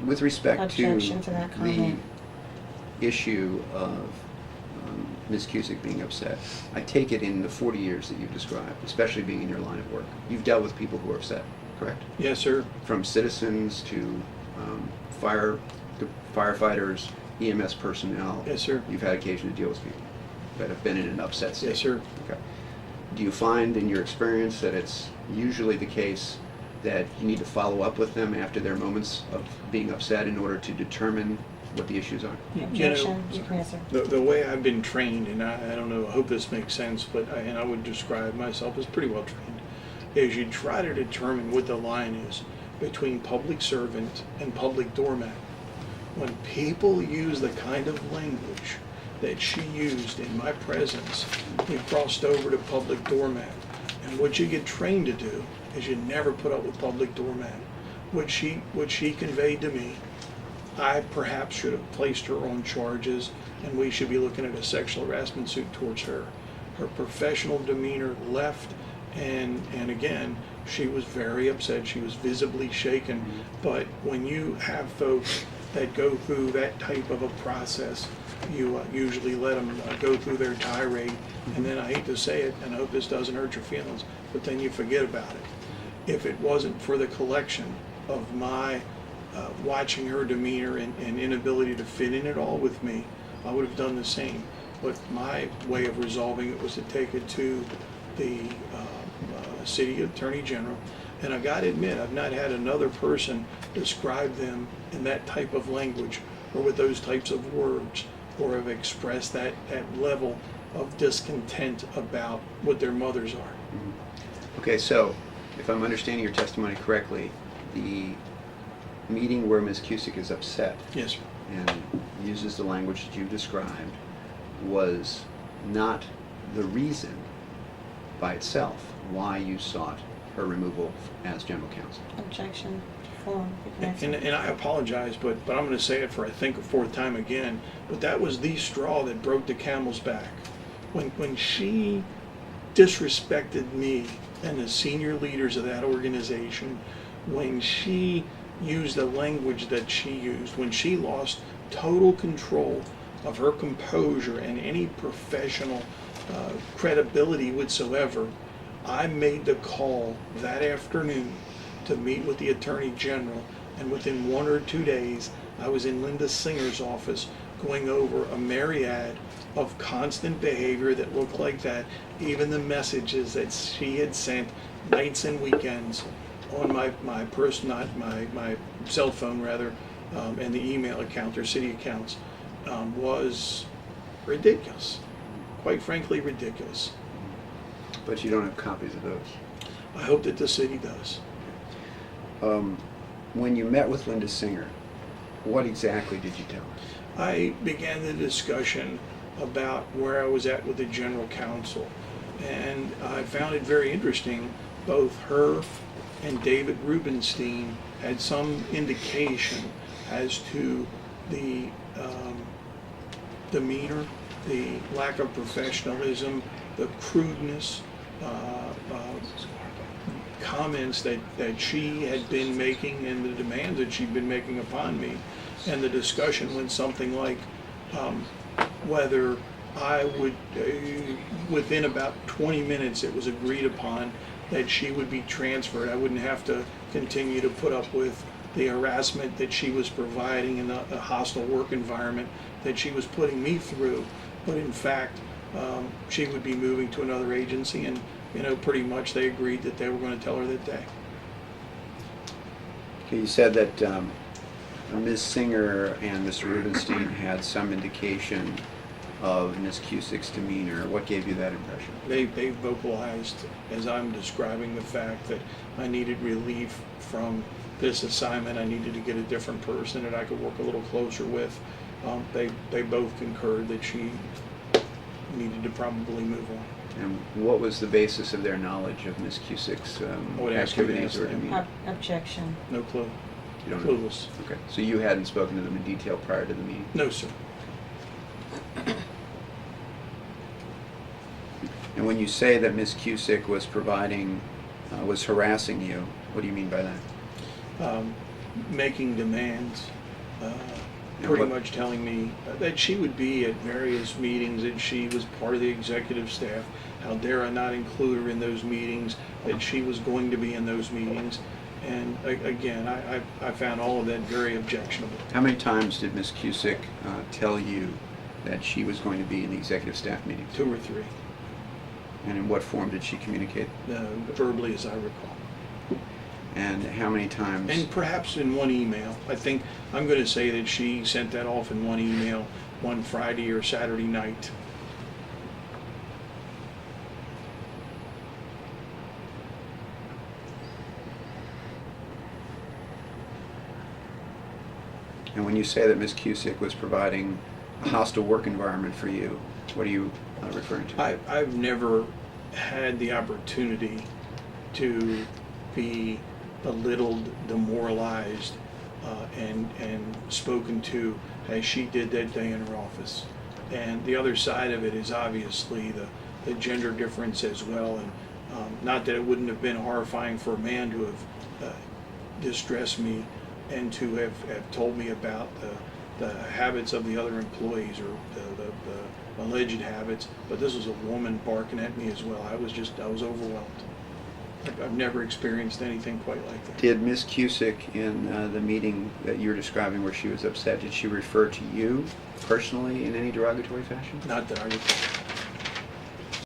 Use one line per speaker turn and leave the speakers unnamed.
With respect
Objection to that
the
comment.
issue of Ms. Cusick being upset, I take it in the 40 years that you've described, especially being in your line of work, you've dealt with people who are upset, correct?
Yes, sir.
From citizens to firefighters, EMS personnel.
Yes, sir.
You've had occasion to deal with people that have been in an upset state.
Yes, sir.
Okay. Do you find in your experience that it's usually the case that you need to follow up with them after their moments of being upset in order to determine what the issues are?
Objection, you can answer.
The way I've been trained, and I don't know, I hope this makes sense, but I would describe myself as pretty well trained, is you try to determine what the line is between public servant and public doormat. When people use the kind of language that she used in my presence, we crossed over to public doormat. And what you get trained to do is you never put up with public doormat. What she conveyed to me, I perhaps should have placed her on charges, and we should be looking at a sexual harassment suit towards her. Her professional demeanor left, and again, she was very upset. She was visibly shaken. But when you have folks that go through that type of a process, you usually let them go through their tirade, and then I hate to say it, and I hope this doesn't hurt your feelings, but then you forget about it. If it wasn't for the collection of my watching her demeanor and inability to fit in at all with me, I would have done the same. But my way of resolving it was to take it to the city attorney general, and I got to admit, I've not had another person describe them in that type of language or with those types of words, or have expressed that level of discontent about what their mothers are.
Mm-hmm. Okay, so if I'm understanding your testimony correctly, the meeting where Ms. Cusick is upset
Yes, sir.
and uses the language that you described was not the reason by itself why you sought her removal as general counsel.
Objection, form, you can answer.
And I apologize, but I'm going to say it for I think a fourth time again, but that was the straw that broke the camel's back. When she disrespected me and the senior leaders of that organization, when she used the language that she used, when she lost total control of her composure and any professional credibility whatsoever, I made the call that afternoon to meet with the Attorney General, and within 1 or 2 days, I was in Linda Singer's office going over a myriad of constant behavior that looked like that, even the messages that she had sent nights and weekends on my cell phone rather, and the email account, their city accounts, was ridiculous. Quite frankly, ridiculous.
But you don't have copies of those.
I hope that the city does.
When you met with Linda Singer, what exactly did you tell her?
I began the discussion about where I was at with the general counsel, and I found it very interesting. Both her and David Rubenstein had some indication as to the demeanor, the lack of professionalism, the crudeness, comments that she had been making and the demands that she'd been making upon me. And the discussion went something like whether I would, within about 20 minutes it was agreed upon that she would be transferred. I wouldn't have to continue to put up with the harassment that she was providing in the hostile work environment that she was putting me through. But in fact, she would be moving to another agency, and pretty much they agreed that they were going to tell her that day.
Okay, you said that Ms. Singer and Mr. Rubenstein had some indication of Ms. Cusick's demeanor. What gave you that impression?
They vocalized, as I'm describing the fact that I needed relief from this assignment, I needed to get a different person that I could work a little closer with. They both concurred that she needed to probably move on.
And what was the basis of their knowledge of Ms. Cusick's activities or demeanor?
Objection.
No clue.
You don't know?
Clueless.
Okay, so you hadn't spoken to them in detail prior to the meeting?
No, sir.
And when you say that Ms. Cusick was harassing you, what do you mean by that?
making demands,
Now
pretty
what-
much telling me that she would be at various meetings, that she was part of the executive staff. How dare I not include her in those meetings, that she was going to be in those meetings. And again, I found all of that very objectionable.
How many times did Ms. Cusick tell you that she was going to be in the executive staff meetings?
2 or 3,
And in what form did she communicate?
verbally as I recall.
And how many times?
And perhaps in one email. I think, I'm going to say that she sent that off in one email, one Friday or Saturday night.
And when you say that Ms. Cusick was providing a hostile work environment for you, what are you referring to?
I've never had the opportunity to be belittled, demoralized, and spoken to as she did that day in her office. And the other side of it is obviously the gender difference as well. And not that it wouldn't have been horrifying for a man to have distressed me and to have told me about the habits of the other employees, or the alleged habits, but this was a woman barking at me as well. I was overwhelmed. I've never experienced anything quite like that.
Did Ms. Cusick, in the meeting that you're describing where she was upset, did she refer to you personally in any derogatory fashion?
Not that I recall.